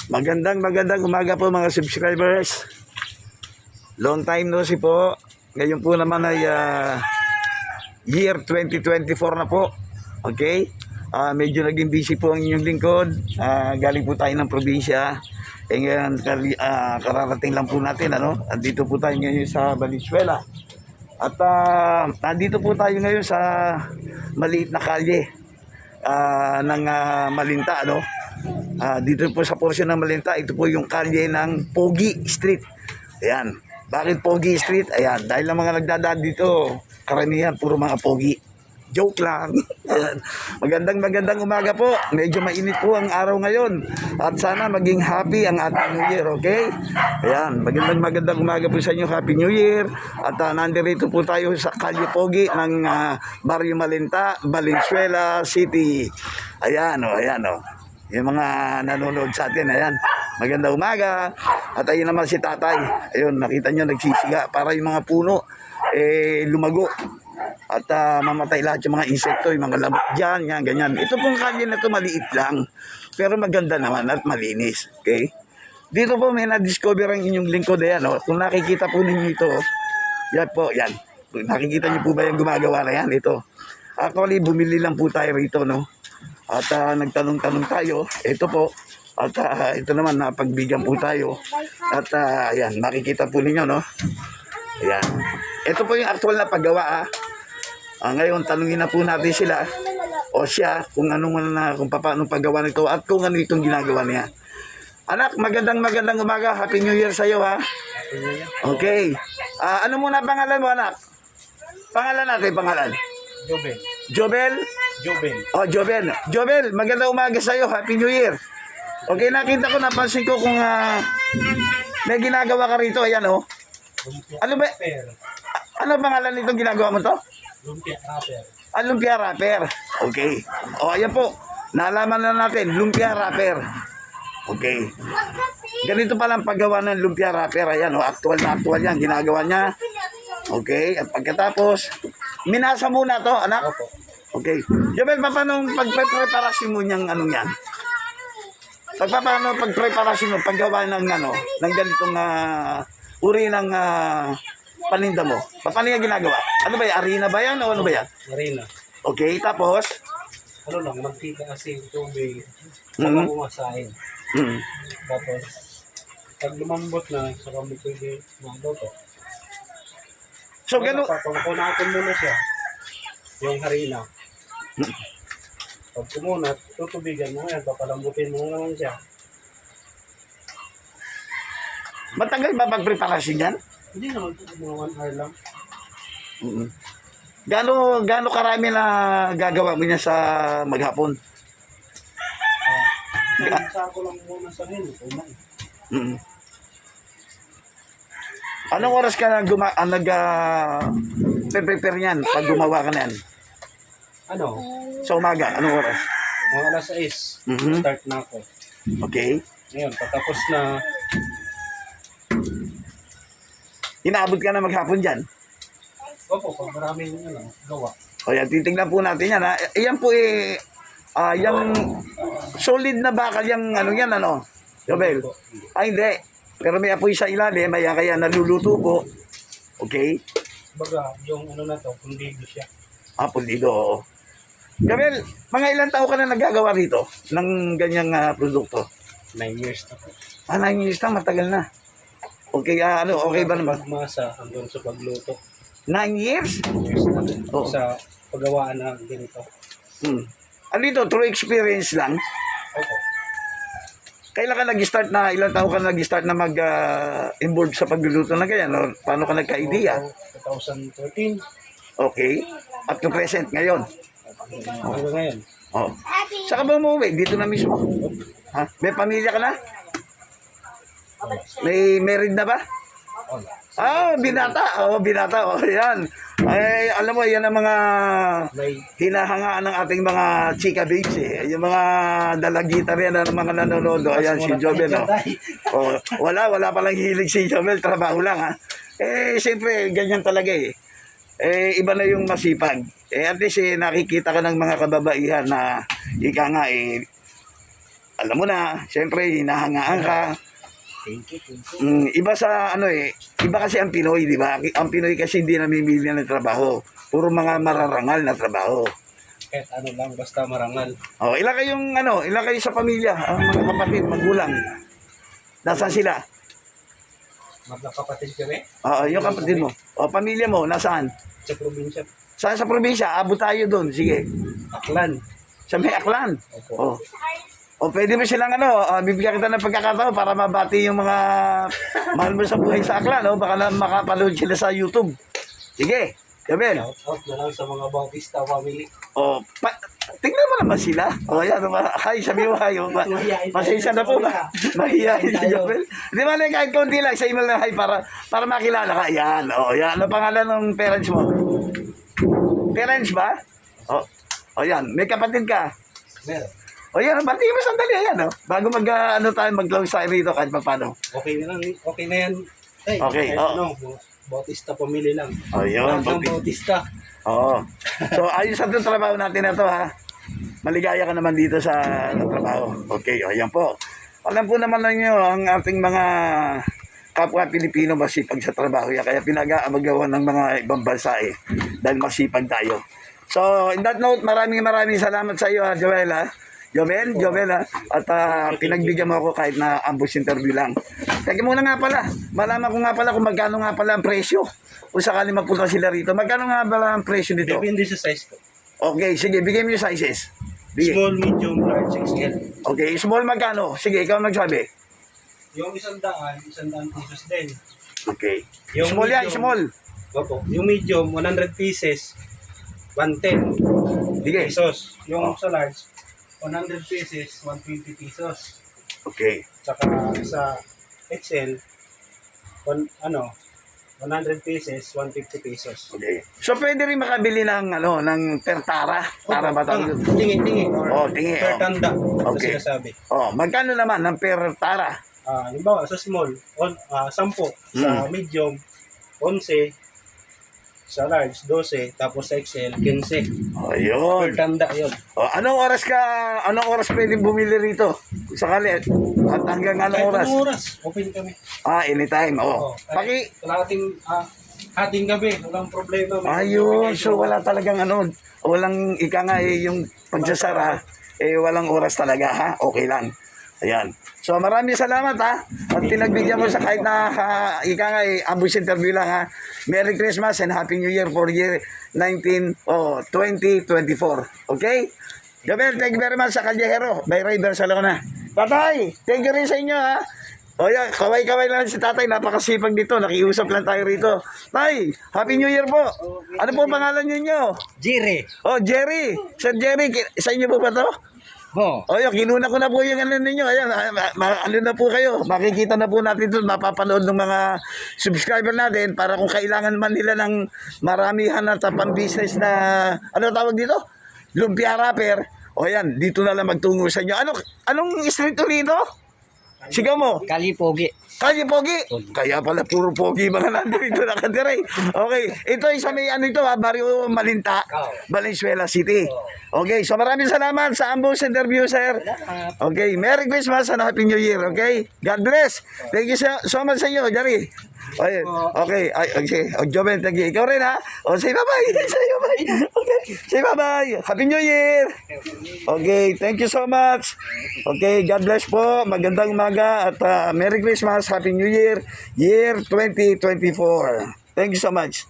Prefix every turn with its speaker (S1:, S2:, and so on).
S1: Magandang umaga po mga subscribers. Long time no see po. Ngayon po naman ay year 2024 na po. Okay? Medyo naging busy po ang inyong lingkod. Galing po tayo ng probinsya. Ngayon kararating lang po natin ano. Andito po tayo ngayon sa Valenzuela. At nandito po tayo ngayon sa maliit na kalye ng Malinta ano. Dito po sa portion ng Malinta, ito po yung kalye ng Pogi Street. Ayan. Bakit Pogi Street? Ayan. Dahil ang mga nagdadaan dito, karamihan puro mga pogi. Joke lang. Ayan. Magandang umaga po. Medyo mainit po ang araw ngayon. At sana maging happy ang ating New Year, okay? Ayan. Magandang umaga po sa inyo. Happy New Year. At nandito po tayo sa Kalye Pogi ng Barrio Malinta, Valenzuela City. Ayan o, ayan o. Yung mga nanonood sa atin, ayan. Magandang umaga. At ayun naman si tatay. Ayun, nakita nyo nagsisiga para yung mga puno lumago. At mamatay lahat yung mga insekto, yung mga lamok dyan, yan, ganyan. Ito pong kalye na ito maliit lang. Pero maganda naman at malinis. Okay? Dito po may na-discover ang inyong lingkod. Ayan, oh. Kung nakikita po ninyo ito, yan po, yan. Kung nakikita nyo po ba yung gumagawa na yan? Ito. Actually, bumili lang po tayo rito, no? At nagtanong-tanong tayo, ito po, at ito naman, napagbigyan po tayo. At ayan, makikita po ninyo, no? Ayan. Ito po yung actual na paggawa, ngayon, tanungin na po natin sila, o siya, kung kung paano paggawa nito, at kung ano itong ginagawa niya. Anak, magandang umaga. Happy New Year sa'yo, ha? Okay. Ano muna pangalan mo, anak? Pangalan natin, pangalan?
S2: Jobel.
S1: Jobel?
S2: Jobel.
S1: Oh, Jobel. Jobel, magandang umaga sa iyo. Happy New Year. Okay, nakita ko, napansin ko kung may ginagawa ka rito. Ayan, oh. Ano ba? Ano pangalan nitong ginagawa mo to?
S2: Lumpia wrapper.
S1: Lumpia wrapper. Okay. Oh, ayan po. Nalaman na natin, lumpia wrapper. Okay. Ganito palang paggawa ng lumpia wrapper. Ayan, oh. Actual yan. Ginagawa niya. Okay. At pagkatapos, minasa muna to, anak.
S2: Opo.
S1: Okay. Jobel, paano pagpreparasyon mo niyang anong yan? Paano pagpreparasyon mo, paggawa ng ng ganitong uri ng paninda mo? Paano yung ginagawa? Ano ba yan? Arena ba yan o ano ba yan?
S2: Marina.
S1: Okay, tapos?
S2: Ano lang, magtika kasi tubig.
S1: Mhm.
S2: Saka umasahin. Tapos, pag lumambot na, saka may pwede magluto.
S1: So, gano'n?
S2: Pagpunatin muna siya. Yung harina. Pag kumunat, tutubigan mo yan. Papalambutin mo naman siya.
S1: Matagal ba pagpreparasyon yan?
S2: Hindi naman, mga 1 hour lang.
S1: Gaano karami na gagawa mo niya sa maghapon?
S2: Sa ako lang muna sa rin.
S1: Anong oras ka prepare niyan pag gumawa ka na yan?
S2: Ano?
S1: Sa umaga, anong oras?
S2: Mga alas 6. Start na ako.
S1: Okay.
S2: Ngayon, patapos na.
S1: Inaabot ka na maghapon dyan?
S2: Opo, pag maraming gawa.
S1: O yan, titignan po natin yan ha. Iyan po yung solid na bakal yung yan Jobel? Hindi. Pero may apoy sa ilalim, kaya naluluto po. Okay?
S2: Baga, yung na to, pundido siya.
S1: Pundido, oo. Jobel, mga ilang taon ka na nagagawa rito ng ganyang produkto?
S2: 9 years na po.
S1: 9 years na, matagal na. Okay, okay ba naman?
S2: Masa hanggang sa pagluto.
S1: 9 years?
S2: 9 years na
S1: Oo.
S2: sa paggawaan na ganito.
S1: Ano ito, true experience lang?
S2: Opo.
S1: Kailan ka nag-start na, ilang taon ka nag-start na mag-involve sa pagluluto na ganyan? O, paano ka nagka-idea?
S2: 2013.
S1: Okay. Up to present ngayon?
S2: Hanggang ngayon.
S1: Oh. Saan ka ba umuwi? Dito na mismo? Ha? May pamilya ka na? May married na ba? Binata. Binata. Yan. Ay, alam mo, yan ang mga hinahangaan ng ating mga chika babes Yung mga dalagita rin ng mga nanonood. Ayan, si Jobel. Wala palang hilig si Jobel. Trabaho lang, ha? Siyempre, ganyan talaga Iba na yung masipag. at least nakikita ka ng mga kababaihan na ika nga alam mo na, siyempre hinahangaan ka.
S2: Thank you.
S1: Iba sa iba kasi ang Pinoy, di ba? Ang Pinoy kasi hindi namimili ng trabaho. Puro mga mararangal na trabaho.
S2: Kahit ano lang, basta marangal.
S1: Oh, ilan kayo sa pamilya, ang mga kapatid, magulang. Nasaan sila?
S2: Magkakapatid kami
S1: Yung kapatid mo. O, pamilya mo, nasaan?
S2: sa probinsya.
S1: Saan sa probinsya? Abot tayo doon. Sige.
S2: Aklan.
S1: Sa may Aklan.
S2: Opo.
S1: O pwede mo silang bibigyan kita ng pagkakataon para mabati yung mga mahal mo sa buhay sa Aklan. Baka na makapanood sila sa YouTube. Sige. Gabel.
S2: Shout out na lang sa mga Bautista family.
S1: Tingnan mo naman sila. Yan. Hi, sabi mo hi. Pasensya na po ba? Mahihayin si Gabel. Di ba lang kahit konti lang sa email na hi para makilala ka. Yan. Yan. Ano pangalan ng parents mo? Parents ba? Yan. May kapatid ka?
S2: Meron.
S1: Yan, bati mo sandali, ayan, bago mag-close tayo rito kahit pa paano.
S2: Okay na lang. Okay na yan. Hey,
S1: Okay,
S2: Bautista family lang.
S1: Yun.
S2: Lahat ng Bautista.
S1: So, ayos sa itong trabaho natin na to, ha. Maligaya ka naman dito sa trabaho. Okay, yan po. Alam po naman ninyo, ang ating mga kapwa Pilipino masipag sa trabaho. Kaya pinag-aamagawan ng mga ibang bansa dahil masipag tayo. So, in that note, maraming salamat sa iyo, ha, Joel, ha. Jovel, ha? At pinagbigyan mo ako kahit na ambush interview lang. Teka muna nga pala, malaman ko nga pala kung magkano nga pala ang presyo. Kung sakali magpunta sila rito, magkano nga pala ang presyo nito?
S2: Depende sa size ko.
S1: Okay, sige, bigay mo yung sizes. Bigay.
S2: Small, medium, large, XL.
S1: Okay, small magkano? Sige, ikaw magsabi.
S2: Yung 100 pesos din.
S1: Okay.
S2: Yung
S1: Small yan,
S2: medium,
S1: small.
S2: Opo. Yung medium, 100 pieces, 110
S1: Sige.
S2: pesos. Yung sa large, 100 pieces, 120 pesos.
S1: Okay.
S2: Tsaka sa XL, 100 pieces, 150 pesos.
S1: Okay. So, pwede rin makabili ng pertara para matawag.
S2: Tingi.
S1: Tingi.
S2: Per tanda.
S1: Okay.
S2: Kasi nasabi.
S1: Magkano naman ng pertara?
S2: Halimbawa, sa small, 10. Sa medium, 11. Sa large, 12. Tapos sa XL, 15.
S1: Ayun.
S2: Per tanda yun.
S1: Anong oras pwedeng bumili rito? Sakali. At hanggang anong oras?
S2: Anong oras? Open kami.
S1: Anytime.
S2: Hating gabi, walang problema.
S1: Ayun. So wala talagang walang ika nga yung pagsasara, walang oras talaga, ha? Okay lang. Ayan. So maraming salamat, ha. At pinagbigyan mo sa kahit na ika nga ambush interview lang, ha. Merry Christmas and Happy New Year for year 2024. Okay? Gabel, thank you very much sa Kalyahero. By River Salona. Tatay, thank you rin sa inyo, ha. Yan, kaway-kaway lang si tatay. Napakasipag dito. Nakiusap lang tayo rito. Tay, Happy New Year po. Ano po pangalan ninyo?
S2: Jerry.
S1: Jerry. Sir Jerry, sa inyo po ba to? Yung kinuna ko na po yung ninyo. Ayan, na po kayo. Makikita na po natin doon. Mapapanood ng mga subscriber natin para kung kailangan man nila ng maramihan na pang-business na, tawag dito? Lumpia wrapper. Yan, dito na lang magtungo sa inyo. Anong street ulit ito? Sigaw mo.
S2: Kali Pogi.
S1: Kaya pala puro pogi mga nandito nakatira. Okay, ito sa may Barrio Malinta, Valenzuela City. Okay, so maraming salamat sa ambush interview, sir. Okay, Merry Christmas and Happy New Year, okay? God bless. Thank you so much sa inyo, Jerry. Okay, Joven, thank you. Ikaw rin, ha? Say bye-bye. Say bye-bye. Okay, say bye-bye. Happy New Year. Okay, thank you so much. Okay, God bless po. Magandang umaga at Merry Christmas, Happy New Year, year 2024. Thank you so much.